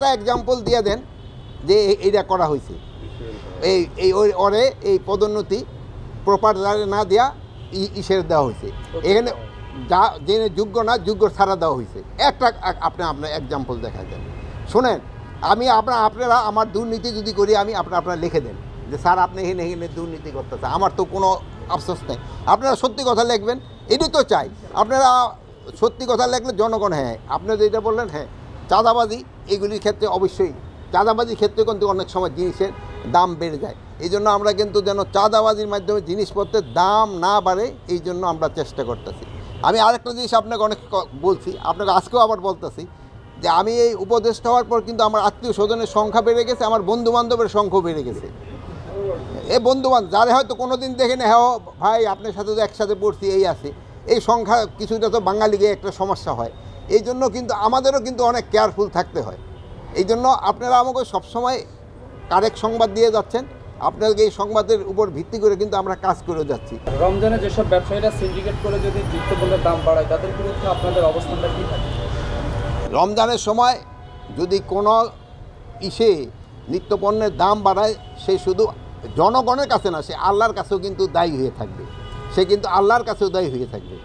Example দিয়ে দেন যে এইটা করা হয়েছে, এই ওরে এই পদোন্নতি প্রপার না দেওয়া ইসের দেওয়া হয়েছে, এখানে যা জেনে যোগ্য না যোগ্য ছাড়া দেওয়া হয়েছে। একটা আপনার এক্সাম্পল দেখা দেন, শোনেন। আপনারা আমার দুর্নীতি যদি করি আমি আপনারা লিখে দেন যে স্যার আপনি এখানে দুর্নীতি করতেছে, আমার তো কোনো আফসোস নেই। আপনারা সত্যি কথা লিখবেন, এটাই তো চাই। আপনারা সত্যি কথা লিখলে জনগণ, হ্যাঁ আপনারা যেটা বললেন, হ্যাঁ চাঁদাবাজি এগুলির ক্ষেত্রে অবশ্যই চাঁদাবাজির ক্ষেত্রে কিন্তু অনেক সময় জিনিসের দাম বেড়ে যায়। এই জন্য আমরা কিন্তু যেন চাঁদাবাজির মাধ্যমে জিনিসপত্রের দাম না বাড়ে, এই জন্য আমরা চেষ্টা করতেছি। আমি আরেকটা জিনিস আপনাকে অনেক বলছি, আপনাকে আজকেও আবার বলতেছি যে আমি এই উপদেষ্টা হওয়ার পর কিন্তু আমার আত্মীয় স্বজনের সংখ্যা বেড়ে গেছে, আমার বন্ধুবান্ধবের সংখ্যাও বেড়ে গেছে। এই বন্ধুবান্ধব যারা হয়তো কোনো দিন দেখেন, হ্যাঁ ভাই আপনার সাথে তো একসাথে পড়ছি, এই আছে, এই সংখ্যা কিছুটা তো বাঙালিকে একটা সমস্যা হয়। এই জন্য কিন্তু আমাদেরও কিন্তু অনেক কেয়ারফুল থাকতে হয়। এই জন্য আপনারা আমাকে সবসময় কারেক্ট সংবাদ দিয়ে যাচ্ছেন, আপনাদেরকে এই সংবাদের উপর ভিত্তি করে কিন্তু আমরা কাজ করে যাচ্ছি। রমজানে যেসব ব্যবসায়ীরা সিন্ডিকেট করে যদি নিত্যপণ্যের দাম বাড়ায়, তাদের বিরুদ্ধে আপনাদের অবস্থানটা কী থাকে? রমজানের সময় যদি কোনো নিত্যপণ্যের দাম বাড়ায়, সে শুধু জনগণের কাছে না, সে আল্লাহর কাছেও কিন্তু দায়ী হয়ে থাকবে, সে কিন্তু আল্লাহর কাছেও দায়ী হয়ে থাকবে।